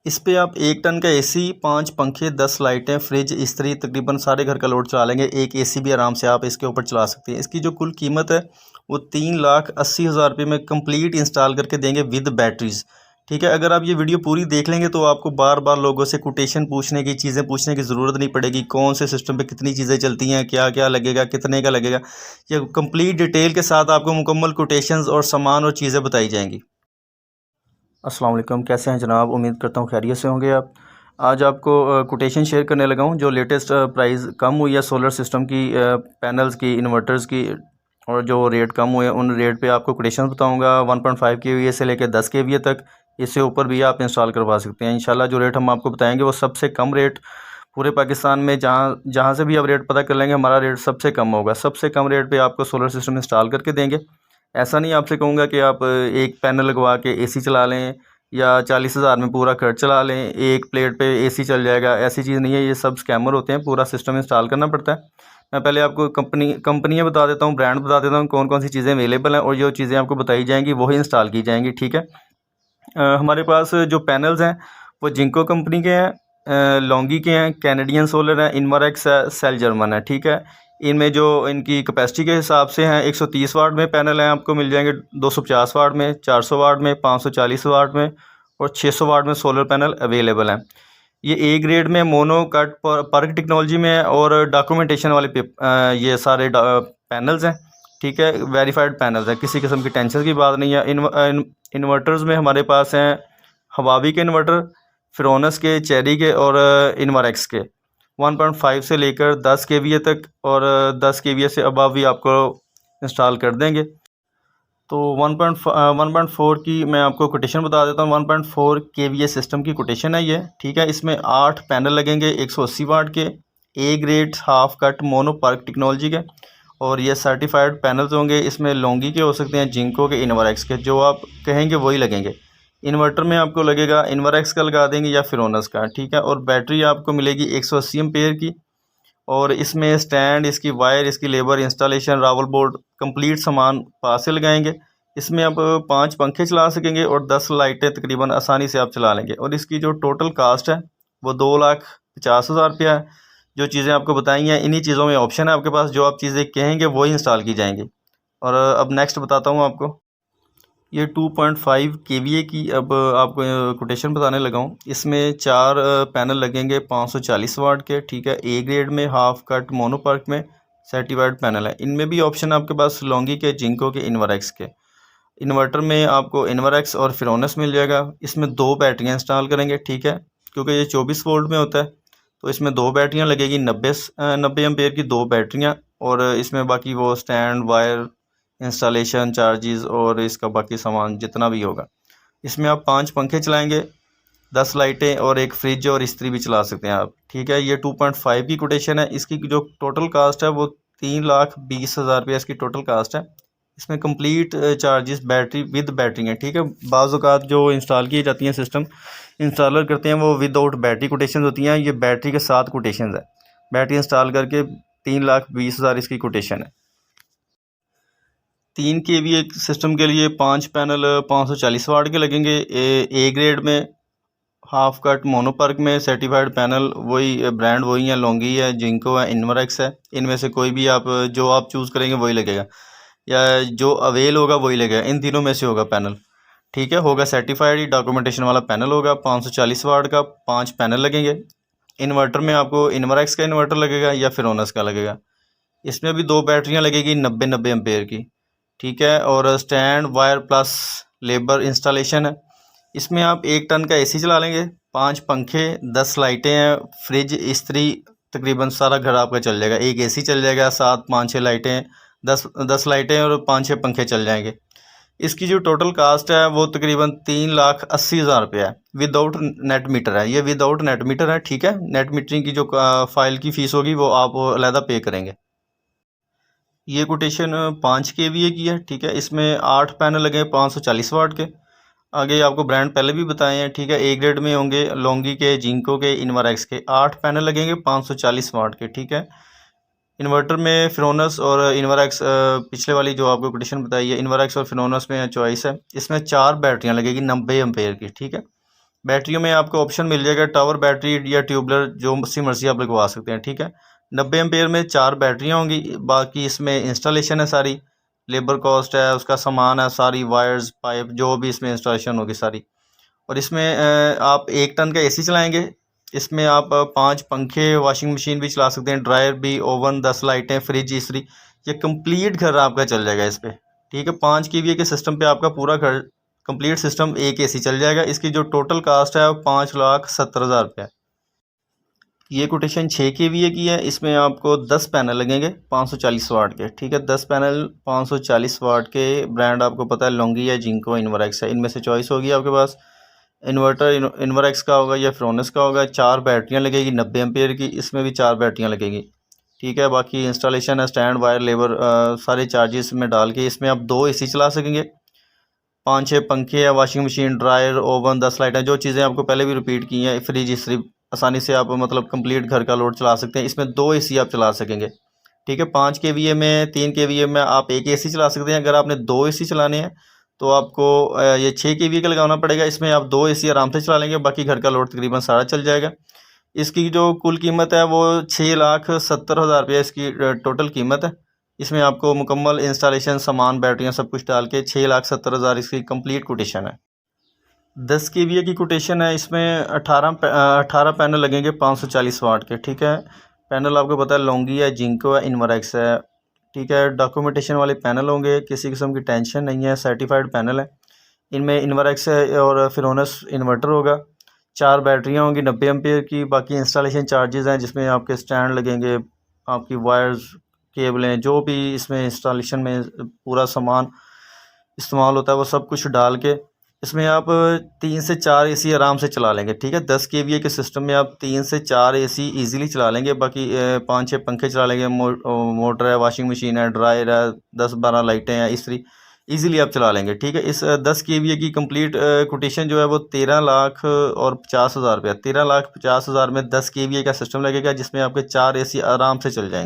इस पे आप 1 टन का एसी, 5 पंखे, 10 लाइटें, फ्रिज, इस्त्री, तकरीबन सारे घर का लोड चला लेंगे। एक एसी भी आराम से आप इसके ऊपर चला सकते हैं। इसकी जो कुल कीमत है वो 3,80,000 रुपये में कंप्लीट इंस्टॉल करके देंगे विद बैटरीज। ठीक है, अगर आप ये वीडियो पूरी देख लेंगे तो आपको बार बार लोगों से कोटेशन पूछने की, चीज़ें पूछने की ज़रूरत नहीं पड़ेगी। कौन से सिस्टम पे कितनी चीज़ें चलती हैं, क्या क्या लगेगा, कितने का लगेगा, ये कंप्लीट डिटेल के साथ आपको मुकम्मल कोटेशंस और सामान और चीज़ें बताई जाएंगी। अस्सलाम वालेकुम, कैसे हैं जनाब? उम्मीद करता हूँ खैरियत से होंगे आप। आज आपको कोटेशन शेयर करने लगा हूँ जो लेटेस्ट प्राइस कम हुई है सोलर सिस्टम की, पैनल्स की, इन्वर्टर्स की, और जो रेट कम हुए उन रेट पे आपको कोटेशन बताऊँगा। 1.5 kVA से लेकर 10 kVA तक, इससे ऊपर भी आप इंस्टॉल करवा सकते हैं इंशाल्लाह। जो रेट हम आपको बताएंगे वो सबसे कम रेट पूरे पाकिस्तान में, जहाँ से भी आप रेट पता कर लेंगे हमारा रेट सबसे कम होगा। सबसे कम रेट पे आपको सोलर सिस्टम इंस्टॉल करके देंगे। ऐसा नहीं आपसे कहूँगा कि आप एक पैनल लगवा के एसी चला लें या 40,000 में पूरा घर चला लें, एक प्लेट पे एसी चल जाएगा, ऐसी चीज़ नहीं है। ये सब स्कैमर होते हैं, पूरा सिस्टम इंस्टॉल करना पड़ता है। मैं पहले आपको कंपनियाँ बता देता हूँ, ब्रांड बता देता हूँ, कौन कौन सी चीज़ें अवेलेबल हैं, और जो चीज़ें आपको बताई जाएंगी वही इंस्टॉल की जाएंगी। ठीक है, हमारे पास जो पैनल्स हैं वो जिंको कंपनी के हैं, लॉन्गी के हैं, कैनेडियन सोलर हैं, इन्वरेक्स है, सेल जर्मन है। ठीक है, इनमें जो इनकी कैपेसिटी के हिसाब से हैं 130 वाट में पैनल हैं, आपको मिल जाएंगे 250 वाट में, 400 वाट में, 540 वाट में और 600 वाट में सोलर पैनल अवेलेबल हैं। ये ए ग्रेड में मोनो कट पर्क टेक्नोलॉजी में है और डॉक्यूमेंटेशन वाले ये सारे पैनल्स हैं। ठीक है, वेरीफाइड पैनल्स हैं, किसी किस्म की टेंशन की बात नहीं है। इन्वर्टर्स में हमारे पास हैं हवावी के इन्वर्टर, फिरोनस के, चेरी के और इन्वरेक्स के। 1.5 से लेकर 10 kVA तक और 10 kVA से अबव भी आपको इंस्टॉल कर देंगे। तो 1.4 की मैं आपको कोटेशन बता देता हूँ। 1.4 kVA सिस्टम की कोटेशन है ये। ठीक है, इसमें 8 पैनल लगेंगे 180 वाट के, A grade half cut mono perc technology के, और ये सर्टिफाइड पैनल्स होंगे। इसमें लॉन्गी के हो सकते हैं, जिंको के, इन्वरेक्स के, जो आप कहेंगे वही लगेंगे। इन्वर्टर में आपको लगेगा इन्वरेक्स का लगा देंगे या फिरोनस का। ठीक है, और बैटरी आपको मिलेगी 180 एम्पेयर की, और इसमें स्टैंड, इसकी वायर, इसकी labour, installation, Rawal board, complete सामान पास से लगाएंगे। इसमें आप 5 पंखे चला सकेंगे और 10 लाइटें तकरीबन आसानी से आप चला लेंगे। और इसकी जो टोटल कास्ट है वो 2,50,000 रुपया है। जो चीज़ें आपको बताई हैं इन्हीं चीज़ों में ऑप्शन है आपके पास, जो आप चीज़ें कहेंगे वही इंस्टॉल की जाएंगी। और अब नेक्स्ट बताता हूँ आपको, ये 2.5 kVA की अब आपको कोटेशन बताने लगा हूँ। इसमें 4 पैनल लगेंगे 540 वाट के। ठीक है, ए ग्रेड में हाफ कट मोनोपर्क में सर्टिफाइड पैनल है। इनमें भी ऑप्शन आपके पास लॉन्गी के, जिंको के, इन्वरेक्स के। इन्वर्टर में आपको इन्वरेक्स और फिरोनस मिल जाएगा। इसमें 2 बैटरियाँ इंस्टॉल करेंगे। ठीक है, क्योंकि ये 24 वोल्ट में होता है तो इसमें 2 बैटरियाँ लगेगी, 90 एम्पेयर की 2 बैटरियाँ, और इसमें बाकी वो स्टैंड, वायर, इंस्टॉलेशन चार्जेस और इसका बाकी सामान जितना भी होगा। इसमें आप 5 पंखे चलाएंगे, 10 लाइटें और एक फ्रिज और इस्त्री भी चला सकते हैं आप। ठीक है, ये 2.5 की कोटेशन है। इसकी जो टोटल कास्ट है वो 3,20,000 रुपये इसकी टोटल कास्ट है। इसमें complete charges battery with battery हैं। ठीक है, बाज़ औक़ात जो इंस्टॉल की जाती हैं सिस्टम इंस्टॉलर करते हैं वो विदाउट बैटरी कोटेशन होती हैं, ये बैटरी के साथ कोटेशन है। बैटरी इंस्टॉल करके 3,20,000 इसकी कोटेशन है। 3 kVA सिस्टम के लिए 5 पैनल 540 वाट के लगेंगे। ए ग्रेड में हाफ कट मोनोपर्क में सर्टिफाइड पैनल, वही ब्रांड वही है, लॉन्गी है, जिंको है, इन्वरेक्स है। इनमें से कोई भी आप जो आप चूज़ करेंगे वही लगेगा, या जो अवेल होगा वही लगेगा। इन तीनों में से होगा पैनल। ठीक है, होगा सर्टिफाइड डॉक्यूमेंटेशन वाला पैनल होगा। 540 वाट का 5 पैनल लगेंगे। इन्वर्टर में आपको इन्वरेक्स का इन्वर्टर लगेगा या फिरोनस का लगेगा। इसमें भी 2 बैटरियाँ लगेगी 90 एम्पेयर की। ठीक है, और stand, wire plus labour installation है। इसमें आप 1 टन का एसी चला लेंगे, 5 पंखे, 10 लाइटें हैं, फ्रिज, इस्त्री, तकरीबन सारा घर आपका चल जाएगा। एक एसी चल जाएगा, 7 5 6 लाइटें, 10 लाइटें और 5 6 पंखे चल जाएंगे। इसकी जो टोटल कास्ट है वो तकरीबन 3,80,000 रुपया है। विदाउट नेट मीटर है, ये विदाउट नेट मीटर है। ठीक है, नेट मीटरिंग की जो फाइल की फ़ीस होगी वो आप अलहदा पे करेंगे। ये कोटेशन 5 kVA की है। ठीक है, इसमें 8 पैनल लगे 540 वाट के। आगे आपको ब्रांड पहले भी बताए हैं। ठीक है, ए ग्रेड में होंगे लॉन्गी के, जिंको के, इन्वरेक्स के। 8 पैनल लगेंगे 540 वाट के। ठीक है, इन्वर्टर में फिरोनस और इन्वरेक्स, पिछले वाली जो आपको कोटेशन बताई है इन्वरेक्स और फिरोनस में चॉइस है। इसमें 4 बैटरियाँ लगेगी 90 एम्पेयर की। ठीक है, बैटरियों में आपको ऑप्शन मिल जाएगा टावर बैटरी या ट्यूबलर, जो सी मर्जी आप लगवा सकते हैं, ठीक है। 90 एम्पेयर में 4 बैटरियाँ होंगी। बाकी इसमें इंस्टॉलेशन है, सारी लेबर कॉस्ट है, उसका सामान है, सारी वायर्स पाइप जो भी इसमें इंस्टॉलेशन होगी सारी। और इसमें आप 1 टन का एसी चलाएंगे। इसमें आप 5 पंखे, वॉशिंग मशीन भी चला सकते हैं, ड्रायर भी, ओवन, 10 लाइटें, फ्रिज, इस्त्री, ये कंप्लीट घर आपका चल जाएगा इस पर, ठीक है। 5 केवीए के सिस्टम पे आपका पूरा घर कंप्लीट सिस्टम, एक एसी चल जाएगा। इसकी जो टोटल कास्ट है वो 5,70,000 रुपये है। ये कोटेशन 6 केवीए की है। इसमें आपको 10 पैनल लगेंगे 540 वाट के, ठीक है। 10 पैनल 540 वाट के। ब्रांड आपको पता है लॉन्गी है, जिंको, इन्वरएक्स है, इनमें से चॉइस होगी आपके पास। इन्वर्टर इन्वरएक्स का होगा या फ्रोनस का होगा। 4 बैटरियाँ लगेगी 90 एम्पेयर की, इसमें भी 4 बैटरियाँ लगेगी, ठीक है। बाकी इंस्टॉलेशन है, स्टैंड, वायर, लेबर, सारे चार्जेस में डाल के इसमें आप 2 एसी चला सकेंगे, 5-6 पंखे या वॉशिंग मशीन, ड्रायर, ओवन, 10 लाइटें, जो चीज़ें आपको पहले भी रिपीट की हैं, फ्रिज, इस्त्री, आसानी से आप मतलब कंप्लीट घर का लोड चला सकते हैं। इसमें 2 एसी आप चला सकेंगे, ठीक है। 5 केवीए में, 3 केवीए में आप 1 एसी चला सकते हैं। अगर आपने 2 एसी चलाने हैं तो आपको ये 6 केवीए का लगाना पड़ेगा। इसमें आप 2 एसी आराम से चला लेंगे, बाकी घर का लोड तकरीबन सारा चल जाएगा। इसकी जो कुल कीमत है वो 6,70,000 रुपये इसकी टोटल कीमत है। इसमें आपको मुकम्मल इंस्टॉलेशन, सामान, बैटरियाँ सब कुछ डाल के 6,70,000 इसकी कंप्लीट कोटेशन है। 10 केवीए की कोटेशन है। इसमें 18 पैनल लगेंगे 540 वाट के, ठीक है। पैनल आपको पता है लॉन्गी है, जिंको है, इन्वरएक्स है, ठीक है। डॉक्यूमेंटेशन वाले पैनल होंगे, किसी किस्म की टेंशन नहीं है, सर्टिफाइड पैनल है। इनमें इन्वरएक्स है और फ्रोनस इन्वर्टर होगा। 4 बैटरियाँ होंगी 90 एम्पेयर की। बाकी इंस्टॉलेशन चार्जेस हैं, जिसमें आपके स्टैंड लगेंगे, आपकी वायर्स, केबलें, जो भी इसमें इंस्टॉलेशन में पूरा सामान इस्तेमाल होता है वो सब कुछ डाल के इसमें आप 3 से 4 एसी आराम से चला लेंगे, ठीक है। 10 केवीए के सिस्टम में आप 3 से 4 एसी इजीली चला लेंगे। बाकी 5-6 पंखे चला लेंगे, मोटर है, वॉशिंग मशीन है, ड्रायर है, 10-12 लाइटें हैं, इस्त्री, इजीली आप चला लेंगे, ठीक है। इस 10 केवीए की कंप्लीट कोटेशन जो है वो 13,50,000 रुपये, 13,50,000 में 10 केवीए का सिस्टम लगेगा, जिसमें आपके 4 एसी आराम से चल जाएंगे।